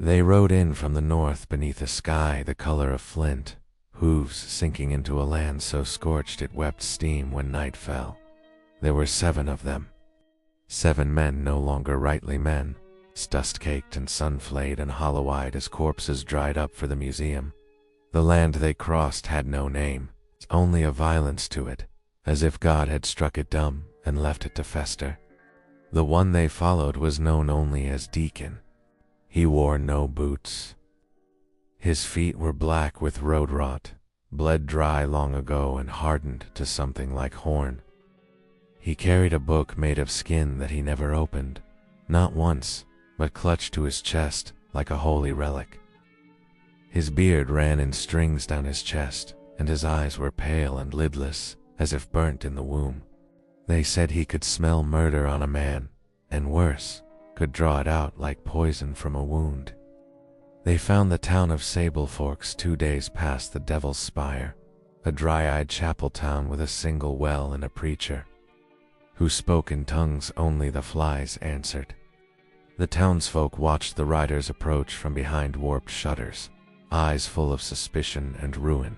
They rode in from the north beneath a sky the color of flint, hooves sinking into a land so scorched it wept steam when night fell. There were 7 of them. 7 men no longer rightly men, dust-caked and sun-flayed and hollow-eyed as corpses dried up for the museum. The land they crossed had no name, only a violence to it, as if God had struck it dumb and left it to fester. The one they followed was known only as Deacon. He wore no boots. His feet were black with road rot, bled dry long ago and hardened to something like horn. He carried a book made of skin that he never opened, not once, but clutched to his chest like a holy relic. His beard ran in strings down his chest, and his eyes were pale and lidless, as if burnt in the womb. They said he could smell murder on a man, and worse, could draw it out like poison from a wound. They found the town of Sable Forks 2 days past the Devil's Spire, a dry-eyed chapel town with a single well and a preacher, who spoke in tongues only the flies answered. The townsfolk watched the riders approach from behind warped shutters, eyes full of suspicion and ruin.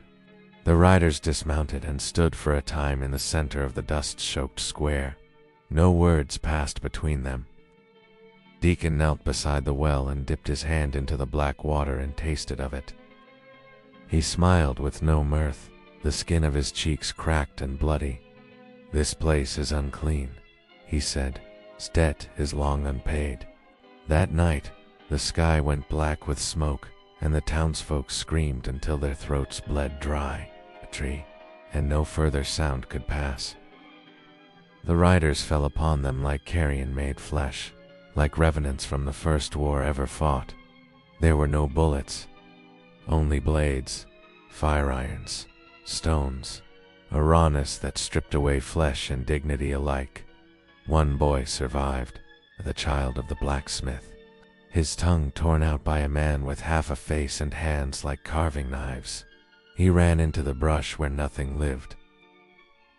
The riders dismounted and stood for a time in the center of the dust-choked square. No words passed between them. Deacon knelt beside the well and dipped his hand into the black water and tasted of it. He smiled with no mirth, the skin of his cheeks cracked and bloody. "This place is unclean," he said. "Its debt is long unpaid." That night, the sky went black with smoke, and the townsfolk screamed until their throats bled dry. A tree, and no further sound could pass. The riders fell upon them like carrion-made flesh, like revenants from the first war ever fought. There were no bullets, only blades, fire irons, stones, a rawness that stripped away flesh and dignity alike. One boy survived, the child of the blacksmith, his tongue torn out by a man with half a face and hands like carving knives. He ran into the brush where nothing lived.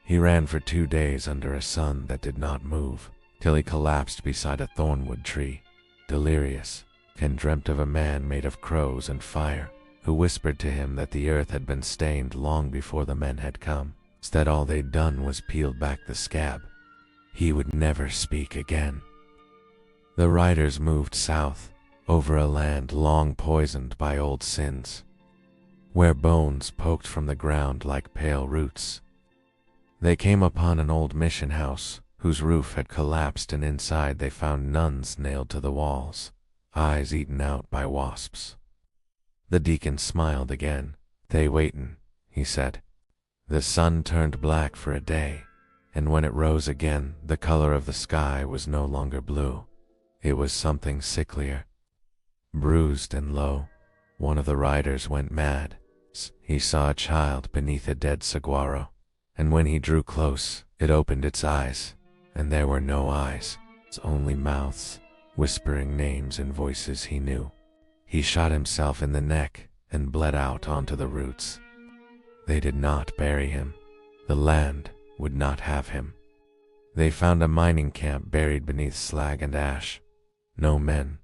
He ran for 2 days under a sun that did not move, till he collapsed beside a thornwood tree, delirious, and dreamt of a man made of crows and fire, who whispered to him that the earth had been stained long before the men had come, that all they'd done was peeled back the scab. He would never speak again. The riders moved south, over a land long poisoned by old sins, where bones poked from the ground like pale roots. They came upon an old mission house, whose roof had collapsed, and inside they found nuns nailed to the walls, eyes eaten out by wasps. The deacon smiled again. "They waitin'," he said. The sun turned black for a day, and when it rose again, the color of the sky was no longer blue. It was something sicklier. Bruised and low, one of the riders went mad. He saw a child beneath a dead saguaro, and when he drew close, it opened its eyes, and there were no eyes, only mouths, whispering names and voices he knew. He shot himself in the neck and bled out onto the roots. They did not bury him. The land would not have him. They found a mining camp buried beneath slag and ash. No men,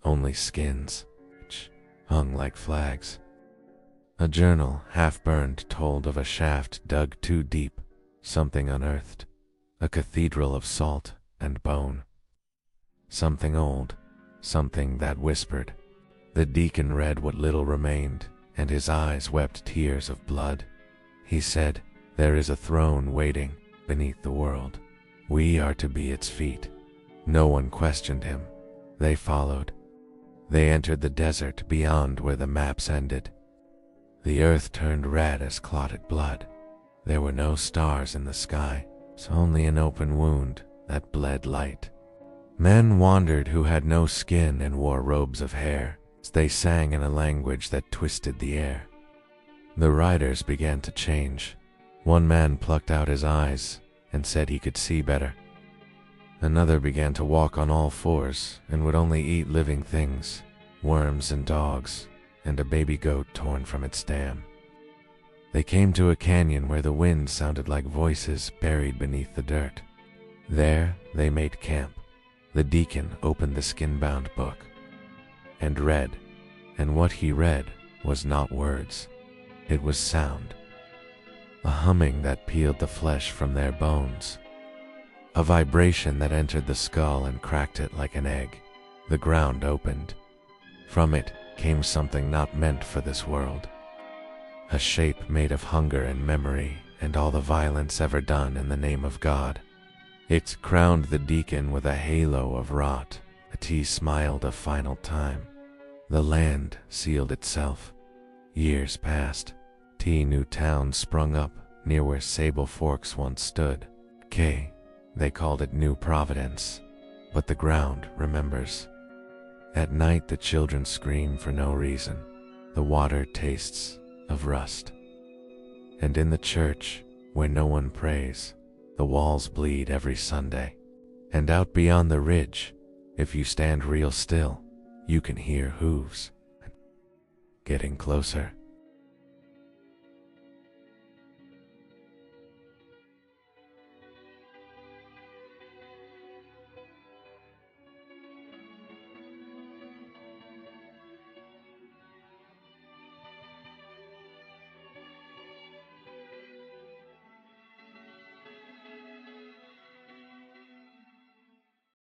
only skins, which hung like flags. A journal, half-burned, told of a shaft dug too deep, something unearthed, a cathedral of salt and bone. Something old, something that whispered. The deacon read what little remained, and his eyes wept tears of blood. He said, "There is a throne waiting beneath the world. We are to be its feet." No one questioned him. They followed. They entered the desert beyond where the maps ended. The earth turned red as clotted blood. There were no stars in the sky, only an open wound that bled light. Men wandered who had no skin and wore robes of hair. They sang in a language that twisted the air. The riders began to change. One man plucked out his eyes and said he could see better. Another began to walk on all fours and would only eat living things, worms and dogs, and a baby goat torn from its dam. They came to a canyon where the wind sounded like voices buried beneath the dirt. There they made camp. The deacon opened the skin-bound book and read And what he read was not words, it was sound. A humming that peeled the flesh from their bones. A vibration that entered the skull and cracked it like an egg. The ground opened. From it came something not meant for this world. A shape made of hunger and memory and all the violence ever done in the name of God. It crowned the deacon with a halo of rot. A T smiled a final time. The land sealed itself. Years passed. T new town sprung up near where Sable Forks once stood. K, they called it New Providence, but the ground remembers. At night the children scream for no reason. The water tastes of rust. And in the church, where no one prays, the walls bleed every Sunday. And out beyond the ridge, if you stand real still, you can hear hooves getting closer.